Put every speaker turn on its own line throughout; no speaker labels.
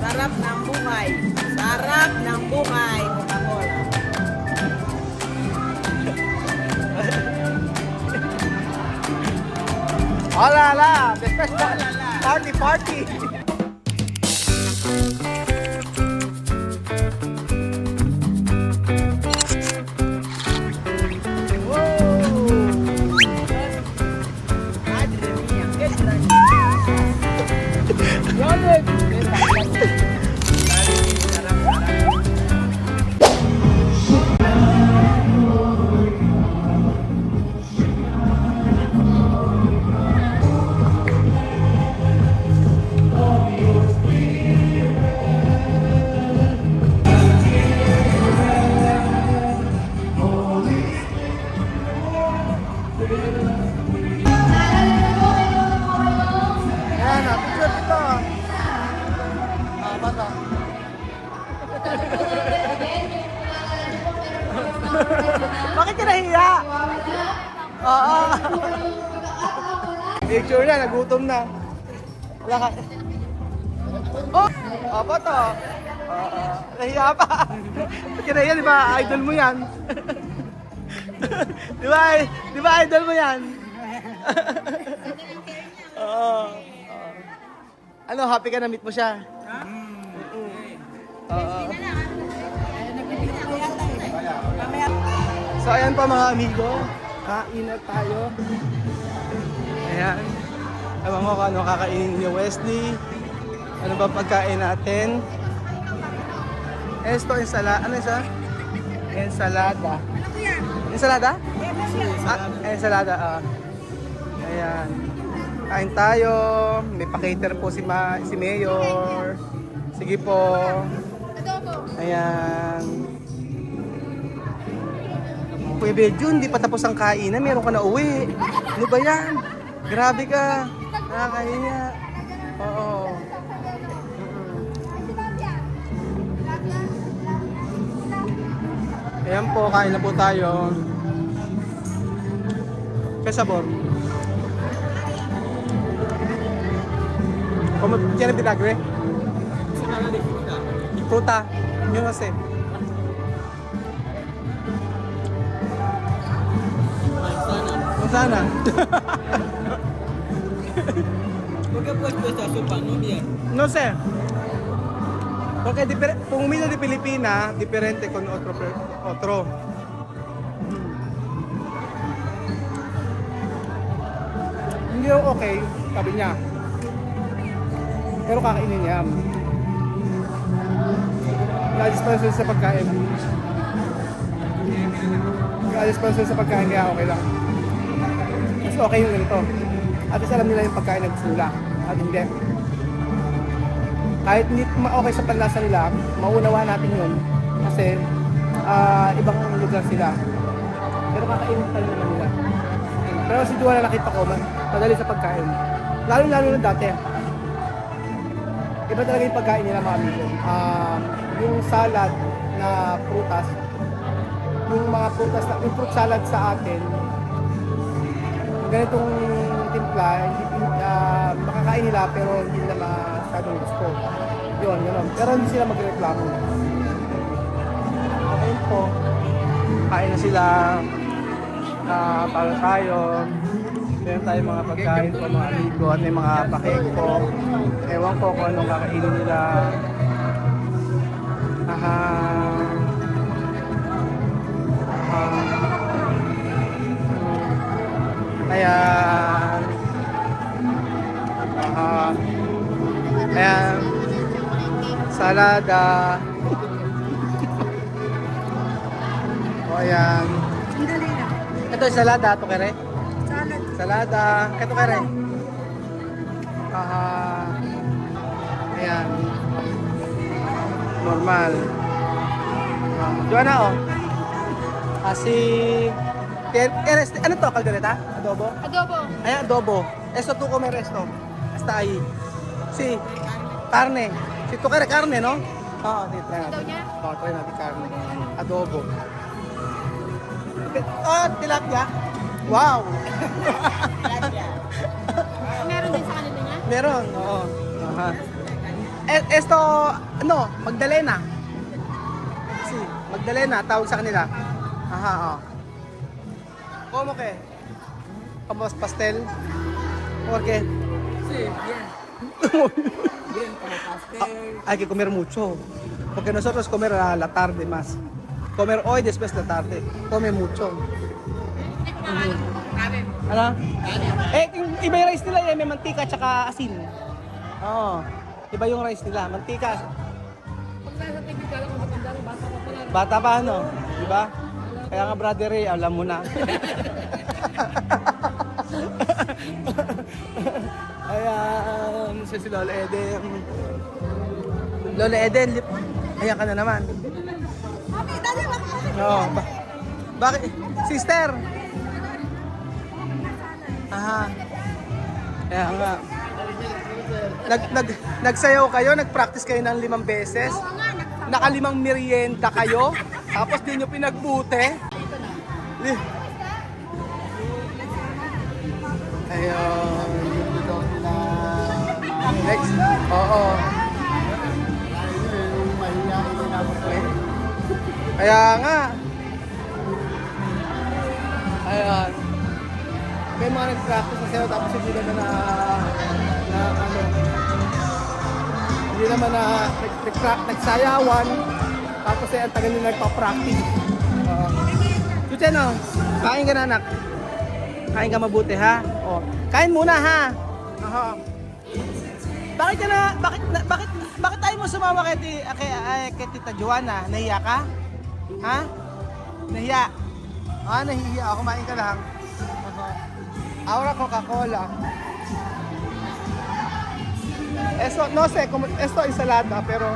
Sarap ng buhay. Sarap ng buhay. Coca-Cola.
Oh la la! The special party party!
Madre mía, qué extraño.
Ayan na, picture dito. Bata. Bakit ka nahiya? Oo. Picture na, nagutom na. Wala ka. Oh! Bata. Nahiya pa. Bakit ka nahiya, di ba? Idol mo yan. Di ba idol mo yan? Oo. Ano, happy ka na meet mo siya? Oo. So ayan pa mga amigo, kain na tayo. Ayan. Ewan ko kung ano kakainin ni Wesley. Ano ba pagkain natin? Esto, ensalada. Ano isa? Ensalada. Ensalada? Ensalada. Ayan. Kain tayo. May pa-cater po si Mayor. Sige po. Ayan. Kuya Bedjun, hindi pa tapos ang kainan. Meron ka na uwi. Ano ba yan? Grabe ka. Nakakahiya. Oo. Ayan po, kain na po tayo. Kasabor. ¿Cómo tiene vinagre? Fruta. Yo no sé. Manzana.
¿Por qué ha puesto esta sopa? No bien.
No sé. Porque comida de Pilipina, diferente con otro. Hindi ako okay, sabi niya. Pero kakainin niya. Nag-alis pa sa pagkain. Nag-alis pa sa pagkain kaya okay lang. Mas okay yung ganito. At least alam nila yung pagkain na gusto nila. At hindi. Kahit hindi okay sa panlasa nila, maunawa natin yun. Kasi ibang lugar sila. Pero kakainin pa rin naman nila. Pero si Juana nakita ko, madali sa pagkain. Lalo-lalo na dati. Iba talaga yung pagkain nila mga amigo. Yung salad na prutas, yung mga prutas, yung fruit salad sa atin, ganitong timpla, makakain nila pero hindi nila masyadong gusto. Yun, gano'n. Pero hindi sila magreklamo. Ayun po, kain na sila. Para tayo. Meron tayo mga pagkain po mga amigo at may mga pakik po. Ewan ko kung anong kakainin nila. Ayan. Ayan. Salada. O ayan. Ito yung salada, ito kere? Salada. Ito kere? Ayan. Normal. Joanna, oh. Si... Ano to? Caldereta? Adobo?
Adobo.
Ayan, adobo. Esto tu comer esto. Está ahí. Si. Carne. Si tu kere carne, no? Oo, try natin. Oo, try natin carne. Adobo. Tilapia. Wow!
Meron din sa kanila niya?
Meron, oo. Esto, ano, Magdalena. Si, Magdalena, tawag sa kanila. Aha, oh. ¿Cómo que? ¿Cómo es pastel? ¿Por qué?
Sí, bien. Bien, como pastel.
Hay que comer mucho. Porque nosotros comer a la tarde más. Comer hoy, después de la tarde. Come mucho. Ano? Iba yung rice nila, may mantika at saka asin. Oo. Iba yung rice nila, mantika. Bata pa, ano? Diba? Kaya nga, brother Ray, alam mo na. Ayan, si Lola Eden. Lola Eden, ayan ka na naman. Oo. Bakit? Sister! Aha. Kaya nga. Nagsayaw kayo, nag-practice kayo ng 5 beses. Naka-5 merienda kayo. Tapos di nyo pinagbuti. Ayun. Next. Oo. Kaya nga. Ayun. May mga nag-practice na sa'yo tapos hindi naman na ano, hindi naman na nagsayawan tapos ang tagal nila nagpa-practice. Chuchen, no? Kain ka na, anak. Kain ka mabuti, ha? Oh. Kain muna, ha? Aha. Bakit tayo mo sumama kay Tita Joanna? Nahiya ka? Ha? Nahiya? Ah, nahihiya ako. Kumain ka lang. Ahora Coca-Cola. Esto, no sé, como, esto ensalada, pero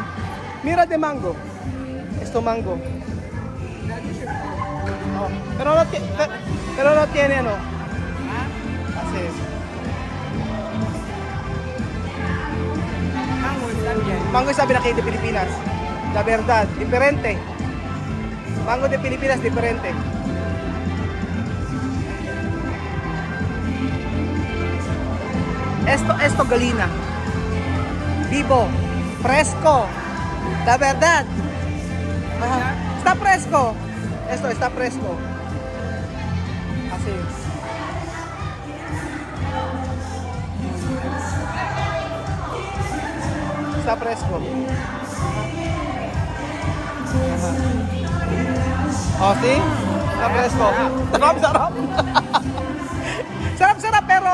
mira de mango. Esto mango. Oh, pero no tiene, ano. Así es. Mango es sabi na kayo de Pilipinas. La verdad, diferente. Mango de Pilipinas, diferente. Esto galina. Vivo. Fresco. La verdad. Ajá. Está fresco. Esto está fresco. Así. Está fresco. Ajá. Oh, sí? Está fresco. Sarap. Sarap pero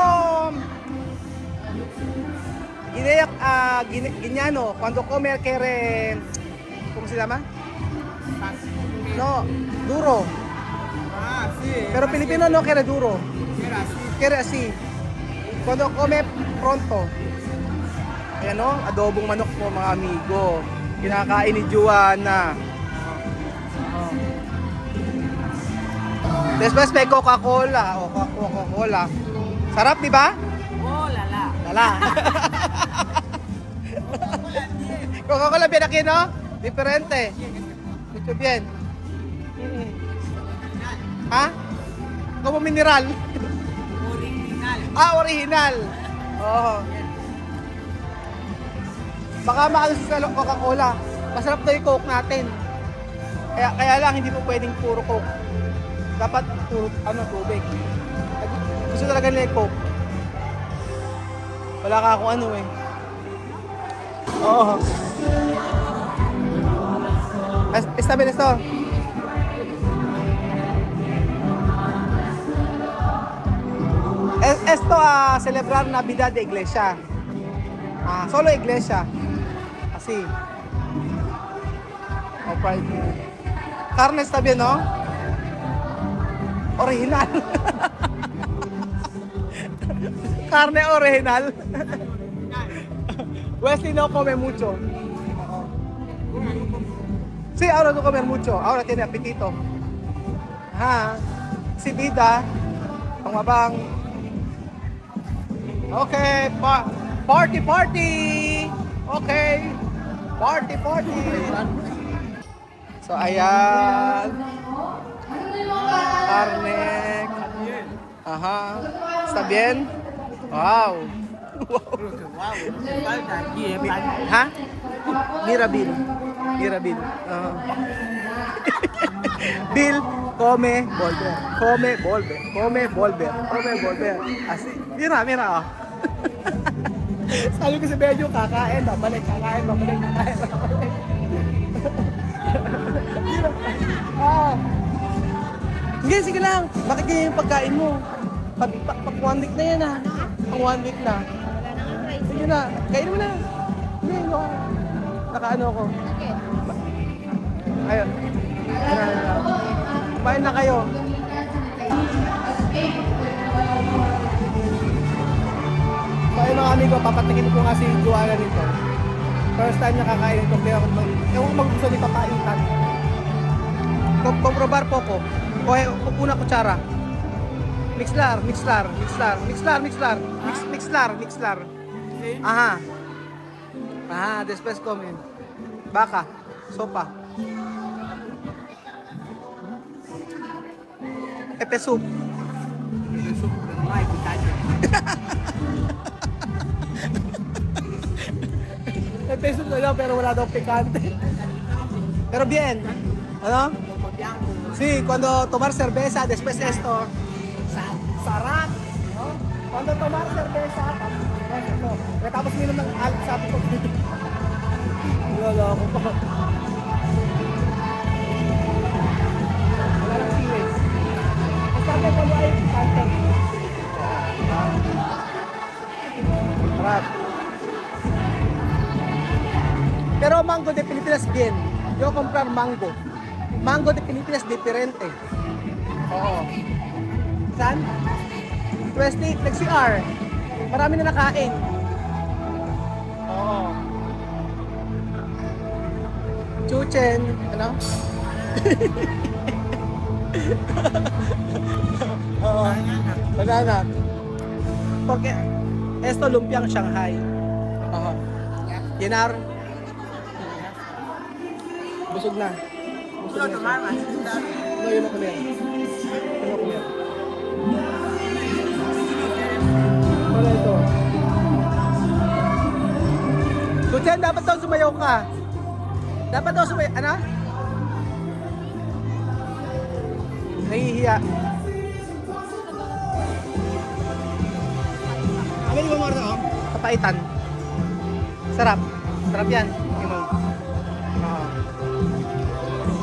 idea Guiñano, cuando come quiere, ¿cómo se llama? No, duro.
Ah, sí.
Pero Pilipino no quiere duro.
Era así.
Quiere así. Cuando come pronto. Ayan o, adobong manok po mga amigo. Kinakain ni Joanna. Después may Coca-Cola. O Coca-Cola. Sarap, di ba?
Oh, lala.
Lala. Coca-Cola bien aquí, ¿no? Diferente. Mucho bien. ¿Ah? Como mineral.
Original.
Ah, original. Oh. Baka maalis sa Coca-Cola. Masarap daw yung Coke natin. Kaya lang hindi po pwedeng puro Coke. Dapat puro tubig. Gusto talaga nila yung Coke. Wala ka akong ano eh. Oo. Está bien esto. Esto a celebrar Navidad de iglesia. Solo iglesia. Así. Alright. Carne está bien, ¿no? Original. Carne original. Wesley no come mucho. Sí, ahora no comer mucho. Ahora tiene apetito. Ajá. Si vida. Pangmabang. Okay. Party. Okay. Party. So, ayan. Carne. Aha. Está bien? Wow.
Wow. Falta. Giepan.
Ha? Mirabil. Mirabil. Bill, come, volver. Come, volver. Come, volver. Come, volver. Así. Mira, mira. Oh. Sabi ko si Benjo, kakain, babalik, kakain, babalik, kakain, babalik. Mira. Sige lang. Bakit ganyan yung pagkain mo? Pag 1 week na yan ha. Pag 1 week na. Sige na, kainin mo na. Hindi, no. Nakaano ako. Ayun. Kumain na kayo. So ayun mga amigo, papatikin ko nga si Joanna nito. First time niya kakain ito, kaya ewan ko mag-gusto ni papaitan. Pagprobar po ko. Una kutsara. Mixlar. Mixlar. Ajá, después comen. Baka, sopa. Pepe soup.
Ay, pitanya.
Pepe soup na lang pero wala daw pikante. Pero bien. Ano? Sí, cuando tomar cerveza, después esto. Sarap. No? Cuando tomar cerveza, esto. Tapos minom ng alcohol, sabi ko. Wala ako pa. Wala lang series. Sabi ko ay pikante. Sarap. Pero mango de Pilipinas bien. Yo comprar mango. Mango de Pilipinas diferente. Oo. Saan? Wesley, nag-CR. Marami na nakain. Oo. Chuchen, ano? Oo. Banana. Porque esto lumpiang Shanghai. Oo. Yenar. Busog na.
No, tomar más.
No, yo no comía. Yo no comía. Wala ito. Kuchen, dapat daw sumayaw ka. Dapat daw sumayaw. Ano? Nahihiya.
Ano yung mga ito?
Kapaitan. Sarap. Sarap yan. Imo. Oo.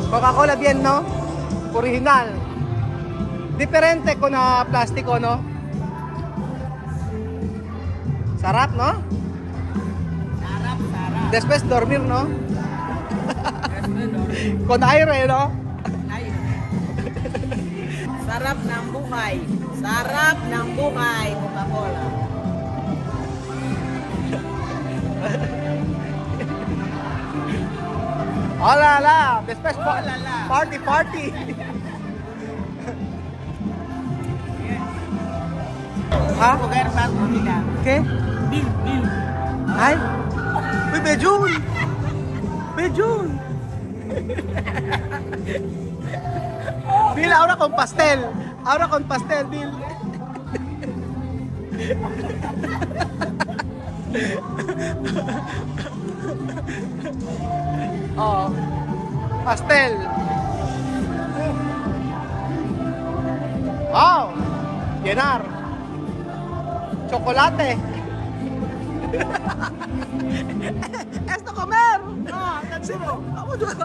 Coca-Cola bien, no? Original. Diferente ko na plastiko, no? Sarap, no?
Sarap.
Después dormir, no? Con aire, no?
Sarap ng buhay. Sarap ng buhay, Coca-Cola.
Oh la la, después
Oh la la.
party. Ha?
Lugar para comida.
¿Qué?
Bil.
Ay. Uy, Bejun. Bill, ahora con pastel. Bill. Oh. Pastel. Wow. Llenar. Chocolate. Esto comer. Ah, katsuro. Ako doon.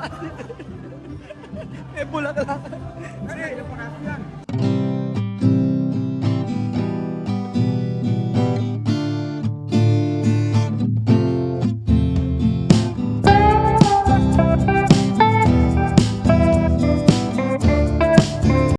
Eh, bulag lang.